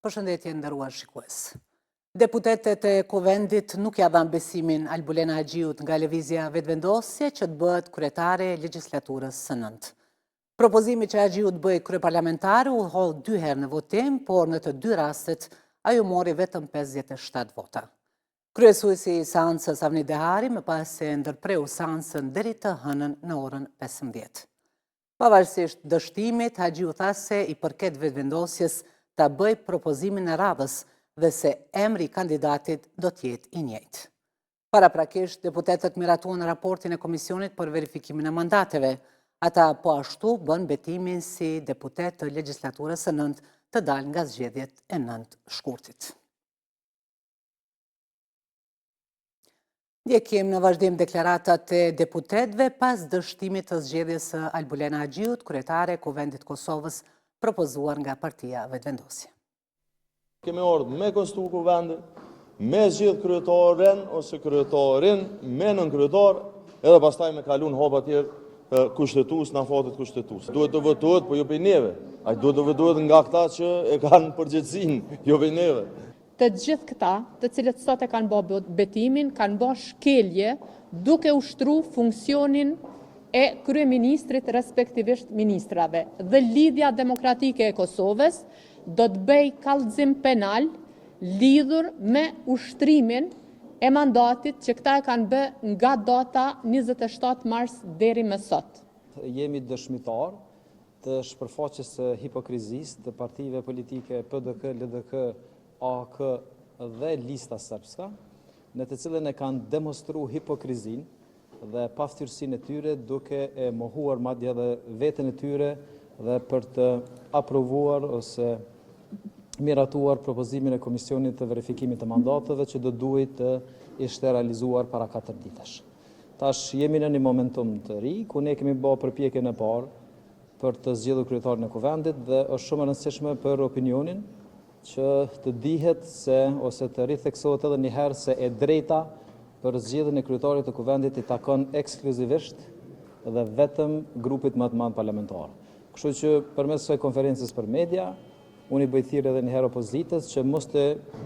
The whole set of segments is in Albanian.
Përshëndetje nderuar shikues. Deputetët e Kuvendit nuk ja dhanë besimin Albulena Haxhiut nga lëvizja vetëvendosje që të bëhet kryetare e legjislaturës së 9. Propozimi që Haxhiu të bëjë kryeparlamentare u hodh 2 herë në votim, por në të 2 rastet ajo mori vetëm 57 vota. Kryesuesi i seancës Avni Dehari më pas se ndërpreu seancën deri të hënën në orën 15. Pavarësisht dështimit, Haxhiu tha se i përket vetëvendosjes ta bëj propozimin e radhës dhe se emri i kandidatit do të jetë i njëjtë. Paraprakisht, deputetët miratuan raportin e Komisionit për verifikimin e mandateve. Ata po ashtu bën betimin si deputet të legjislaturës së 9 të dalë nga zgjedhjet e 9 shkurtit. Ndjekim në vazhdim deklaratat e deputetëve pas dështimit të zgjedhjes së Albulena Haxhiut, kryetare e Kuvendit Kosovës, propozuar nga Partia Vetëvendosje. Kemi ardhur me konstitut Kuvendit, me zgjedh kryetaren ose kryetarin, me nënkryetar, edhe pastaj me kalun hapa tjerë kushtetues në fatet kushtetues. Duhet të votohet, po jo për neve. Ai duhet të votohet nga këta që e kanë përgjegjësinë, jo për neve. Të gjithë këta, të cilët sot e kanë bërë betimin, kanë bërë shkelje duke ushtru funksionin e kryeministrit respektivisht ministrave. Dhe lidhja demokratike e Kosovës do të bëj kallëzim penal lidhur me ushtrimin e mandatit që këta e kanë bë nga data 27 mars deri më sot. Jemi dëshmitar të shpërfaqjes së hipokrizisë të partive politike PDK, LDK, AK dhe Lista Srpska, në të cilën e kanë demonstruar hipokrizinë dhe paftyrsinë e tyre duke e mohuar madje edhe veten e tyre dhe për të aprovuar ose miratuar propozimin e Komisionit të verifikimit të mandateve që do duhet të ishte realizuar para 4 ditësh. Tash jemi në një momentum të ri, ku ne kemi bërë përpjekjen e parë për të zgjedhur kryetarin e Kuvendit dhe është shumë e rëndësishme për opinionin që të dihet se ose të ritheksohet edhe një herë se e drejta për zgjedhjen e kryetarit të Kuvendit i takon ekskluzivisht dhe vetëm grupit më të madh parlamentar. Kështu që përmes kësaj konferencës për media, unë i bëj thirrje edhe një herë opozitës që mos të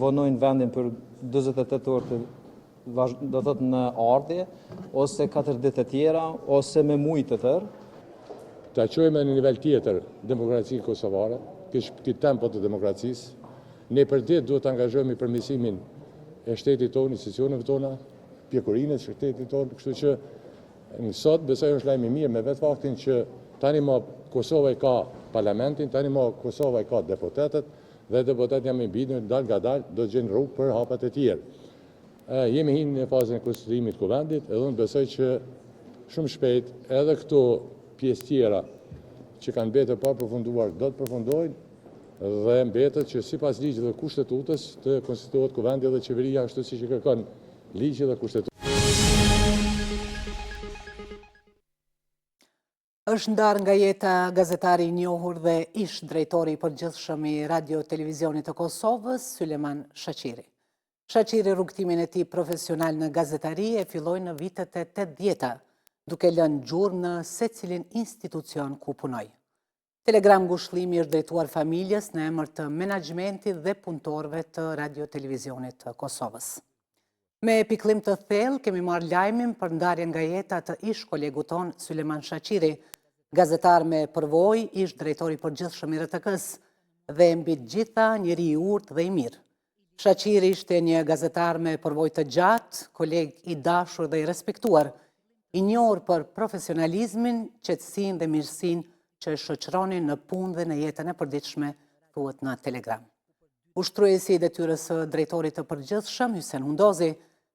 vonojnë vendin për 48 orë do të thotë në ardhje ose 4 ditë të tjera ose me muaj të tërë. Ta çojmë në nivel tjetër demokracinë kosovare, këtë tempo të demokracisë. Ne për ditë duhet të angazhojmë i përmirësimin e shtetit tonë, institucioneve tona, pjekurinë e shtetit tonë, kështu që sot besoj është lajm i mirë me vetë faktin që tani më Kosova i ka parlamentin, tani më Kosova i ka deputetët dhe deputetët jam i bindur dal nga dal do të gjejnë rrugë për hapat e tjerë. Jemi hinë në fazën e konstituimit të Kuvendit, edhe unë besoj që shumë shpejt edhe këto pjesë tjera që kanë mbetur pa përfunduar do të përfundojnë dhe mbetet që sipas ligjit dhe kushtetutës të konstituohet Kuvendi dhe qeveria ashtu siç i kërkon ligji dhe kushtetuta. Është ndarë nga jeta gazetari i njohur dhe ish drejtori i përgjithshëm i Radio-Televizionit të Kosovës, Sulejman Shaqiri. Shaqiri rrugtimin e tij profesional në gazetari e filloi në vitet e 80-ta, duke lënë gjurmë në secilin institucion ku punoi. Telegram ngushëllimi është drejtuar familjes në emër të menaxhmentit dhe punëtorëve të Radio-Televizionit të Kosovës. Me pikëllim të thellë kemi marrë lajmin për ndarjen nga jeta të ish kolegut ton Sulejman Shaqiri, gazetar me përvojë, ish drejtori i përgjithshëm i RTK-s dhe mbi të gjitha njeri i urtë dhe i mirë. Shaqiri ishte një gazetar me përvojë të gjatë, koleg i dashur dhe i respektuar, i njohur për profesionalizmin, qetësinë dhe mirësinë që shoqëronin në punë dhe në jetën e përditshme, thuhet në Telegram. Ushtruesi i detyrës së drejtorit të përgjithshëm, Hysen Hundozi,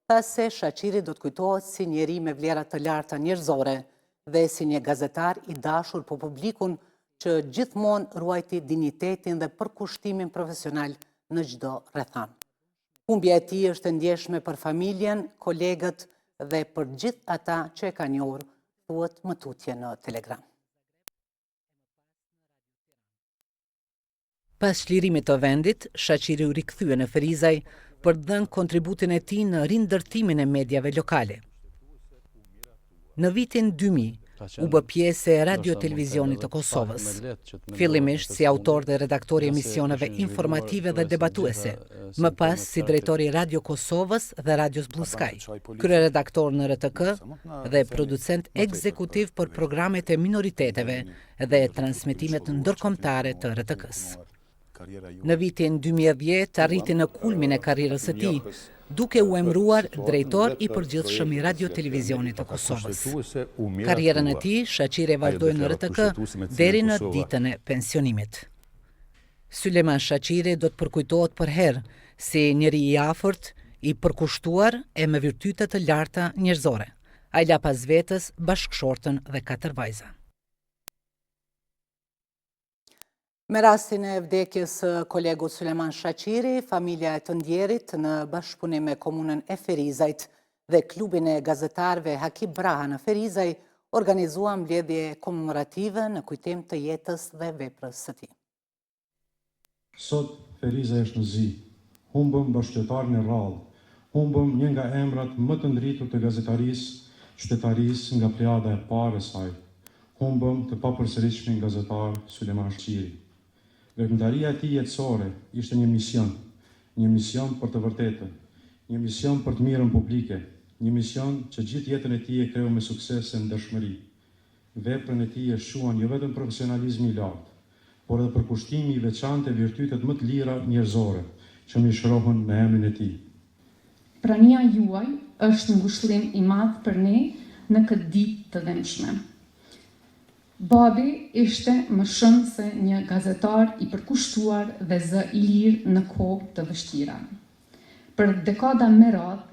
tha se Shaqiri do të kujtohet si njeri me vlera të larta njerëzore dhe si një gazetar i dashur për publikun që gjithmonë ruajti dinjitetin dhe përkushtimin profesional në çdo rrethan. Humbja e tij është e ndjeshme për familjen, kolegët dhe për gjithë ata që e kanë njohur, thuhet më tutje në Telegram. Pas çlirimit të vendit, Shaqiri u rikthye në Ferizaj për të dhënë kontributin e tij në rindërtimin e mediave lokale. Në vitin 2000, u bë pjesë e Radio Televizionit të Kosovës. Fillimisht si autor dhe redaktor i emisioneve informative dhe debatuese, më pas si drejtori Radio Kosovës dhe Radios Blue Sky, kryeredaktor në RTK dhe producent ekzekutiv për programet e minoriteteve dhe transmetimet ndërkombëtare të RTK-s. Në vitin 2010 arriti në kulmin e karrierës së tij, duke u emëruar drejtor i përgjithshëm i Radio Televizionit të Kosovës. Karrierën e tij Shaqiri vazhdoi në RTK deri në ditën e pensionimit. Sulejman Shaqiri do të përkujtohet për herë si njeri i afërt, i përkushtuar e me virtyte të larta njerëzore. Ai la pas vetes bashkëshortën dhe 4 vajza. Me rastin e vdekjes së kolegut Sulejman Shaqiri, familja e të ndjerit në bashkëpunim me komunën e Ferizajt dhe klubin e gazetarëve Hakip Braha në Ferizaj organizua mbledhje komemorative në kujtim të jetës dhe veprës së tij. Sot Ferizaj është në zi, humbëm bashkëqytetar në rradhë, humbëm një nga emrat më të ndritur të gazetarisë, qytetarisë nga plejada e parë e saj, humbëm të papërsëritshmin gazetar Sulejman Shaqiri. Veprimtaria e tij jetësore ishte një mision për të vërtetën, një mision për të mirën publike, një mision që gjithë jetën e tij e kreu me sukses e ndershmëri. Veprën e tij e shuan jo vetëm profesionalizmi i lartë, por edhe përkushtimi i veçantë e virtytet më të lira njerëzore që mishrohen me emrin e tij. Prania juaj është një ngushëllim i madh për ne në këtë ditë të dëmshme. Babi ishte më shumë se një gazetar i përkushtuar dhe zë i lirë në kohë të vështira. Për dekada me radhë,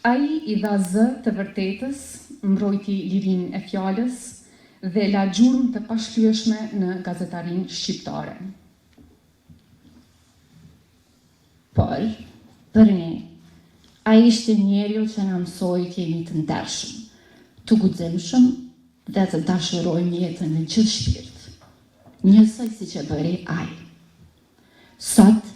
ai i dha zë të vërtetës, mbrojti lirinë e fjalës dhe la gjurmë të pashlyeshme në gazetarinë shqiptare. Por, për ne, ai ishte njeriu që na mësoi të jemi të ndershëm, të guximshëm dhe të dashurojmë jetën në gjithë shpirt, njësoj si që bëri ai. Sot,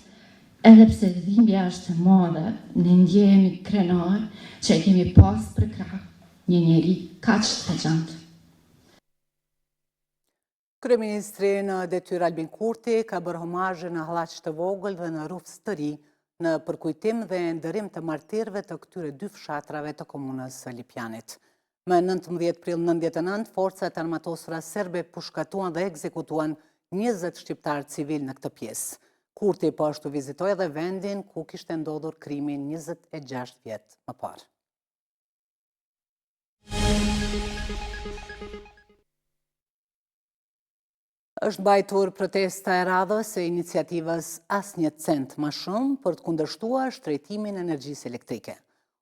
edhe pse dhimbja është e madhe, ne ndjehemi krenar që e kemi pas për krah një njeri kaq të veçantë. Kryeministri në detyrë Albin Kurti ka bërë homazhe në Hallaç të vogël dhe në Rufës të ri në përkujtim dhe ndërim të martirëve të këtyre 2 fshatrave të komunës së Lipjanit. Më 19 prill 99, forcat armatosura serbe pushkatuan dhe ekzekutuan 20 shqiptarë civil në këtë pjesë. Kurti po ashtu vizitoi edhe vendin ku kishte ndodhur krimi 26 vjet më parë. Është mbajtur protesta e radhës e iniciativës Asnjë cent më shumë për të kundërshtuar shtrejtimin e energjisë elektrike.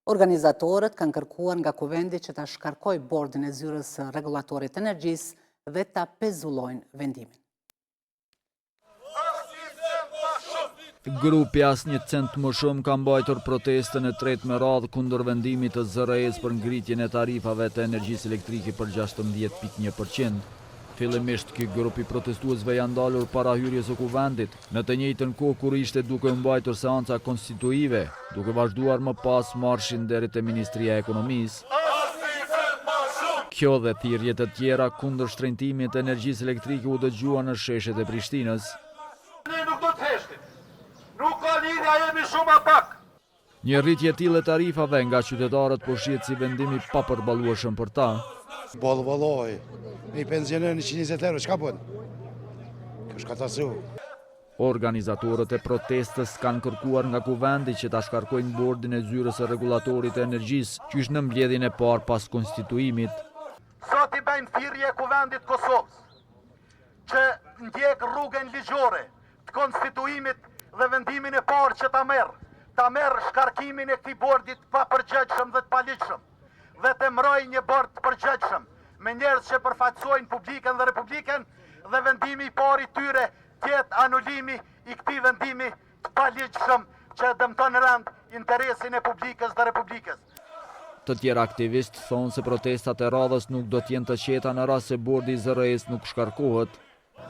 Organizatorët kanë kërkuar nga kuvendi që ta shkarkojë bordin e zyrës së rregullatorit të energjisë dhe ta pezullojnë vendimin. Grupi Asnjë cent më shumë ka mbajtur protestën e tretë me radhë kundër vendimit të ZRE-s për ngritjen e tarifave të energjisë elektrike për 16.1%. Fillimisht ky grup i protestuesve janë dalur para hyrjes së kuvendit, në të njëjtën kohë kur ishte duke mbajtur seanca konstituive, duke vazhduar më pas marshin deri te Ministria e Ekonomisë. Kjo dhe thirrje të tjera kundër shtrëngtimit të energjisë elektrike u dëgjuan në sheshet e Prishtinës. Ne nuk do të heshtim. Nuk ka lidhje, jemi shumë pak. Një rritje e tillë e tarifave nga qytetarët po shihet si vendim i papërballueshëm për ta. Valloj, me pensioner 120 euro, çka bën? Kjo është katastrofë. Organizatorët e protestës kanë kërkuar nga kuvendi që ta shkarkojnë bordin e zyrës së rregullatorit të energjisë, që është në mbledhjen e parë pas konstituimit. Sot i bëjmë thirrje kuvendit Kosovës, që ndjek rrugën ligjore të konstituimit dhe vendimin e parë që ta merr shkarkimin e këtij bordit pa përgjegjshëm dhe të paligjshëm, dhe të mbroj një bord të përgjegjshëm me njerëz që përfaqësojnë publikën dhe republikën, dhe vendimi i parë i tyre tjetë anulimi i këtij vendimi të paligjshëm që dëmton rënd interesin e publikës dhe republikës. Të tjerë aktivistë thonë se protestat e radhës nuk do t'jenë të qeta në rast se bordi i ZRE-s nuk shkarkohet.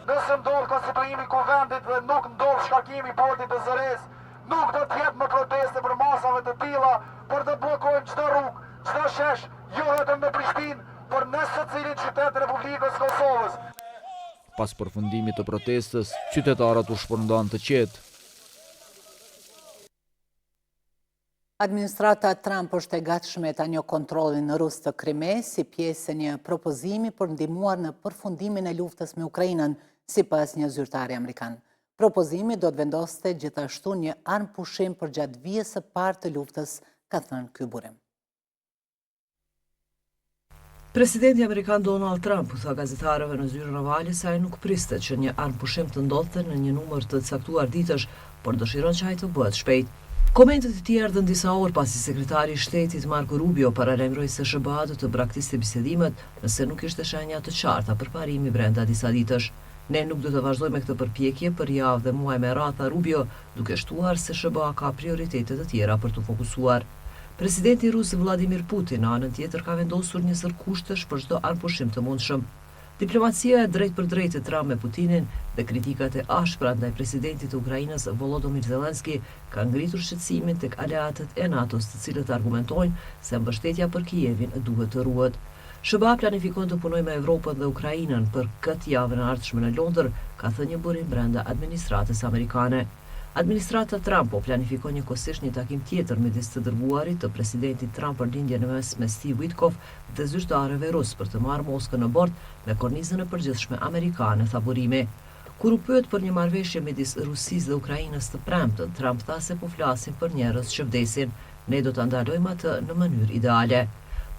Nëse ndodh konstituimi i kuvendit dhe nuk ndodh shkarkimi i bordit të ZRE-s, nuk do të jetë më proteste për masave të tilla, por të bllokojmë çdo rrugë, çdo shesh, jo vetëm në Prishtinë, për në secilin qytet të Republikës Kosovës. Pas përfundimit të protestës, qytetarët u shpërndan të qetë. Administrata Trump është e gatshme ta njohë kontrollin rus të Krimes si pjesë e një propozimi për ndihmuar në përfundimin e luftës me Ukrainën, sipas një zyrtari amerikan. Propozimi do të vendoste gjithashtu një armpushim për gjatë vijës së parë të luftës, ka thënë ky burim. Presidenti amerikan Donald Trump u tha gazetarëve në zyrën ovale se ai nuk priste që një armpushim të ndodhte në një numër të caktuar ditësh, por dëshiron që ai të bëhet shpejt. Komentet e tij erdhën disa orë pasi sekretari i shtetit Marco Rubio paralajmëroi se SBA do të braktisë bisedimet nëse nuk ishte shenja të qarta për parimi brenda disa ditësh. Ne nuk do të vazhdojmë me këtë përpjekje për javë dhe muaj me radhë, tha Rubio, duke shtuar se SBA ka prioritete të tjera për të fokusuar. Presidenti rus Vladimir Putin në anën tjetër ka vendosur një sër kushtesh për çdo armpushim të mundshëm. Diplomacia e drejt për drejt e Trump me Putinin dhe kritikat e ashpra ndaj presidentit të Ukrainës Volodymyr Zelensky kanë ngritur shqetësimin tek aleatët e NATO-s, të cilët argumentojnë se mbështetja për Kijevin duhet të ruhet. SBA planifikon të punojë me Evropën dhe Ukrainën për këtë javën e ardhshme në Londër, ka thënë një burim brenda administratës amerikane. Administrata Trump po planifikon njëkohësisht një takim tjetër midis të dërguarit të presidentit Trump për lindjen e mes me Steve Witkoff dhe zyrtarëve rus për të marrë Moskën në bord me kornizën e përgjithshme amerikane, tha burimi. Kur u pyet për një marrëveshje midis Rusisë dhe Ukrainës të premtën, Trump tha se po flasin për njerëz që vdesin. Ne do ta ndalojmë atë në mënyrë ideale.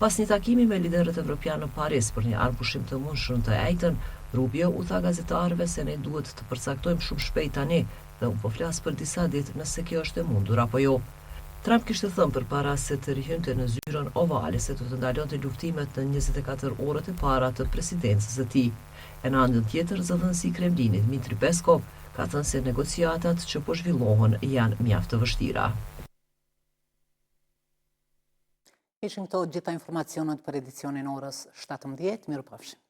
Pas një takimi me liderët evropianë në Paris për një armpushim të mundshëm të njëjtën, Rubio u tha gazetarëve se ne duhet të përcaktojmë shumë shpejt tani dhe unë po flas për disa ditë nëse kjo është e mundur apo jo. Trump kishte thënë përpara se të rihynte në zyrën ovale se do të ndalonte luftimet në 24 orët e para të presidencës së tij. E në anën tjetër, zëdhënësi i Kremlinit Dmitri Peskov ka thënë se negociatat që po zhvillohen janë mjaft të vështira. Ishin këto gjitha informacionet për edicionin orës 17, mirupafshim.